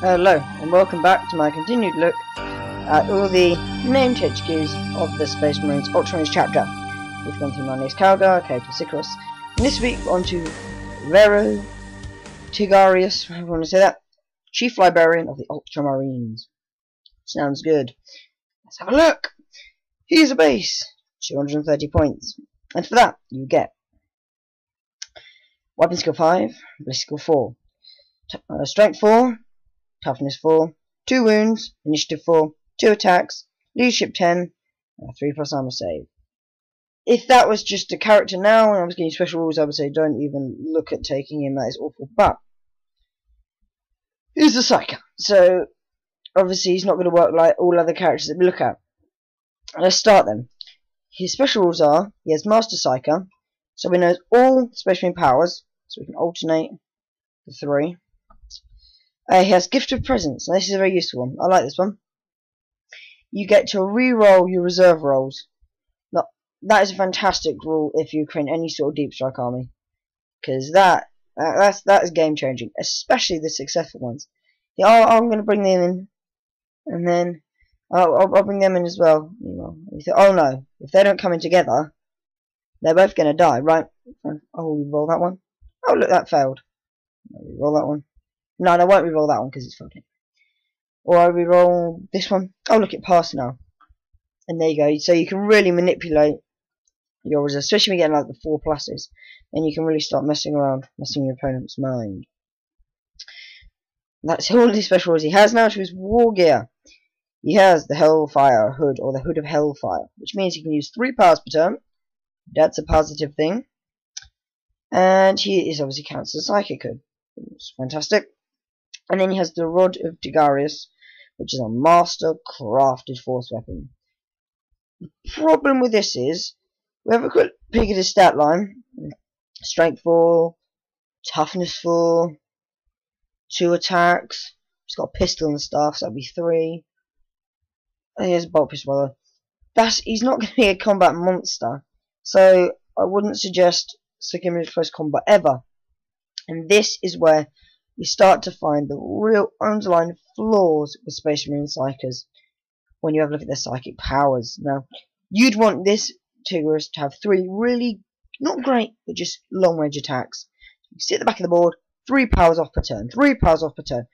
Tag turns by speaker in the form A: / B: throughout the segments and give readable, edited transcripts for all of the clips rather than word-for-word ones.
A: Hello and welcome back to my continued look at all the named HQs of the Space Marines Ultramarines chapter. We've gone through Manius Calgar, pt3Varro, and this week on to Varro, Tigurius, I want to say that, Chief Librarian of the Ultramarines. Sounds good. Let's have a look. Here's a base, 230 points, and for that you get Weapon Skill 5, Ballistic Skill 4, Strength 4, Toughness 4, 2 wounds, Initiative 4, 2 attacks, Leadership 10, 3+ armor save. If that was just a character now and I was getting special rules, I would say don't even look at taking him, that is awful. But here's the psyker. So obviously he's not going to work like all other characters that we look at. Let's start then. His special rules are, he has Master Psyker, so he knows all Space Marine powers, so we can alternate the 3. He has Gift of Presence, and this is a very useful one. I like this one. You get to re-roll your reserve rolls. Now, that is a fantastic rule if you create any sort of deep strike army, because that is game changing, especially the successful ones. Yeah, I'm going to bring them in, and then I'll bring them in as well. You know, you think, oh no, if they don't come in together, they're both going to die, right? Oh, roll that one. Oh look, that failed. Roll that one. No, I won't re-roll that one because it's fucking. Or I re-roll this one. Oh, look, it passed now. And there you go. So you can really manipulate your reserve, especially when you get like the 4 pluses. Then you can really start messing around, messing your opponent's mind. That's all the special rules he has now to his war gear. He has the Hellfire Hood, or the Hood of Hellfire, which means he can use 3 powers per turn. That's a positive thing. And he is obviously counts as a psychic hood. It's fantastic. And then he has the Rod of Tigurius, which is a master crafted force weapon. The problem with this is, we have a quick peek at his stat line. Strength 4, toughness 4, 2 attacks. He's got a pistol and stuff, so that'll be 3. And he has a bolt pistol. He's not going to be a combat monster, so I wouldn't suggest sticking him in close combat ever. And this is where you start to find the real underlying flaws with Space Marine Psykers when you have a look at their psychic powers. Now, you'd want this Tigurius to have 3 really, not great, but just long range attacks. You sit at the back of the board, 3 powers off per turn, 3 powers off per turn,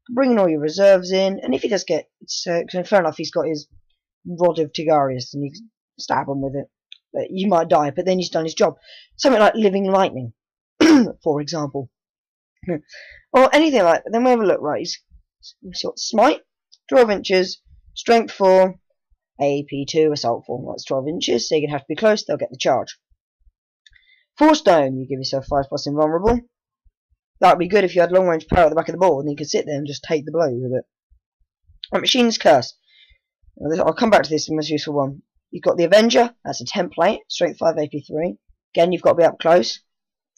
A: bringing all your reserves in, and if he does get, fair enough, he's got his Rod of Tigurius and you can stab him with it. But you might die, but then he's done his job. Something like Living Lightning, for example. Or anything like that. Then we have a look, right? He's got Smite, 12 inches, Strength 4, AP2, Assault 4. That's 12 inches, so you're going to have to be close, they'll get the charge. Force Dome, you give yourself 5+ invulnerable. That would be good if you had long range power at the back of the board, and you could sit there and just take the blows with it. Right, Machine's Curse. I'll come back to this, the most useful one. You've got the Avenger, that's a template, Strength 5, AP3. Again, you've got to be up close.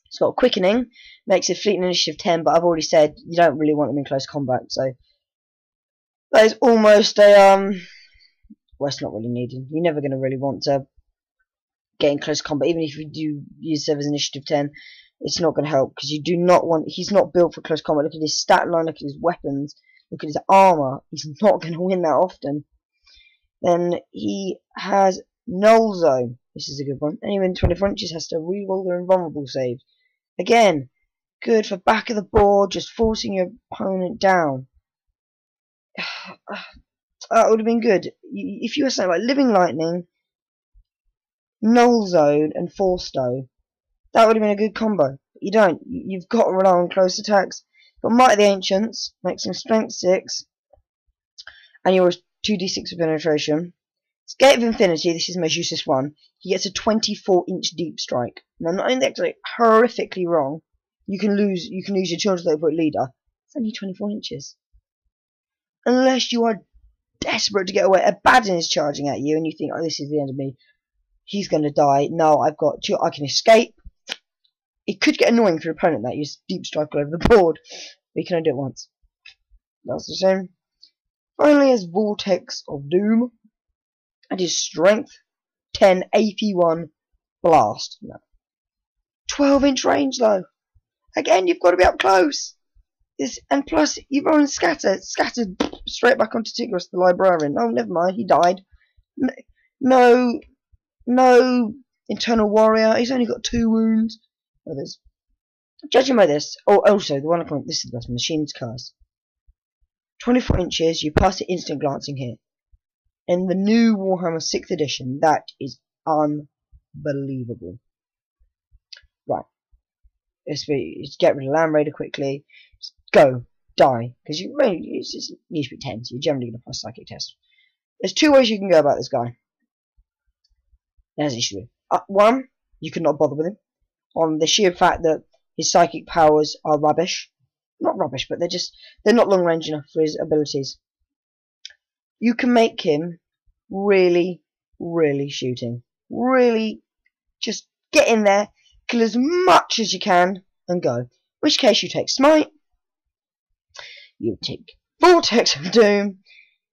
A: It's got Quickening, makes it Fleet and Initiative 10, but I've already said you don't really want them in close combat, so that is almost a well, it's not really needed. You're never going to really want to get in close combat, even if you do use Sever's Initiative 10. It's not going to help because you do not want. He's not built for close combat. Look at his stat line. Look at his weapons. Look at his armor. He's not going to win that often. Then he has Null Zone. This is a good one. Anyone in 24 inches has to reroll their invulnerable save. Again, good for back of the board, just forcing your opponent down. That would have been good. If you were saying like Living Lightning, Null Zone, and Force Stone, that would have been a good combo. But you don't. You've got to rely on close attacks. But Might of the Ancients makes him Strength 6, and you're 2d6 of penetration. Gate of Infinity, this is the most useless one. He gets a 24-inch deep strike. Now, not only that's like horrifically wrong, you can lose your 230-foot leader. It's only 24 inches. Unless you are desperate to get away. Abaddon is charging at you, and you think, oh, this is the end of me. He's going to die. No, I've got 2. I can escape. It could get annoying for your opponent that you deep strike all over the board, but you can only do it once. That's the same. Finally, is Vortex of Doom. And his Strength 10 AP1 Blast. No. 12-inch range though. Again, you've got to be up close. And plus, you've only scattered straight back onto Tigurius the librarian. Oh, never mind, he died. No, no internal warrior. He's only got 2 wounds. Oh, judging by this. Oh, also the one I point. This is the best machine's cast. 24 inches. You pass it instant glancing here. In the new Warhammer 6th edition, that is unbelievable. Right. Let's get rid of Land Raider quickly. Just go. Die. Because you need to be 10, so you're generally going to pass psychic test. There's 2 ways you can go about this guy. As it should be. 1, you cannot bother with him. On the sheer fact that his psychic powers are rubbish. Not rubbish, but they're not long range enough for his abilities. You can make him really, really shooting. Really, just get in there, kill as much as you can, and go. In which case you take Smite, you take Vortex of Doom,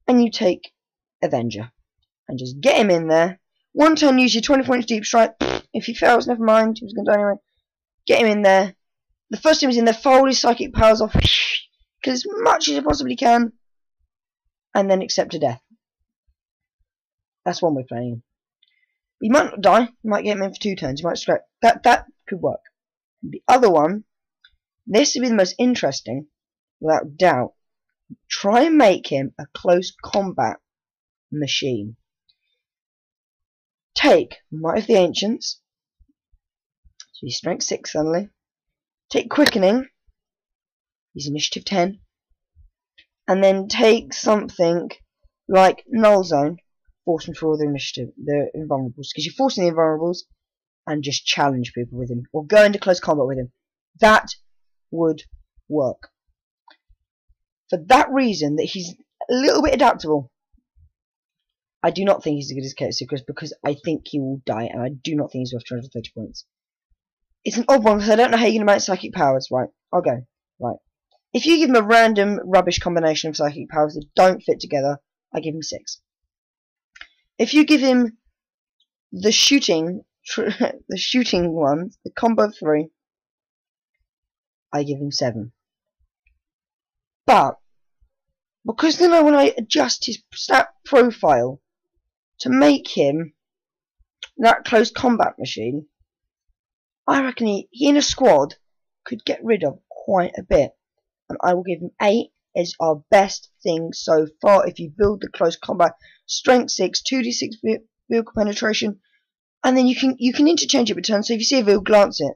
A: and you take Avenger. And just get him in there. 1 turn, use your 24-inch deep strike. If he fails, never mind, he was going to die anyway. Get him in there. The first time he's in there, fold his psychic powers off, kill as much as you possibly can, and then accept a death. That's one way of playing him. He might not die, you might get him in for 2 turns, you might scrap. That could work. The other one, this would be the most interesting, without doubt. Try and make him a close combat machine. Take Might of the Ancients, so he's strength 6 suddenly. Take Quickening, he's initiative 10, and then take something like Null Zone, force him through all the invulnerables, because you're forcing the invulnerables, and just challenge people with him, or go into close combat with him. That would work. For that reason, that he's a little bit adaptable. I do not think he's as good as Tigurius because I think he will die, and I do not think he's worth 230 points. It's an odd one because I don't know how you're going to mount psychic powers. Right, I'll go. Right. If you give him a random rubbish combination of psychic powers that don't fit together, I give him 6. If you give him the shooting ones, the combo of 3, I give him 7. But because then when I adjust his stat profile to make him that close combat machine, I reckon he in a squad could get rid of quite a bit, and I will give him 8 as our best thing so far. If you build the close combat, strength 6, 2d6 vehicle penetration, and then you can interchange it per turn. So if you see a vehicle, glance it.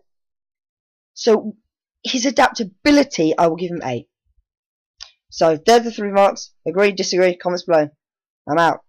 A: So his adaptability, I will give him 8. So they're the 3 marks. Agree, disagree, comments below. I'm out.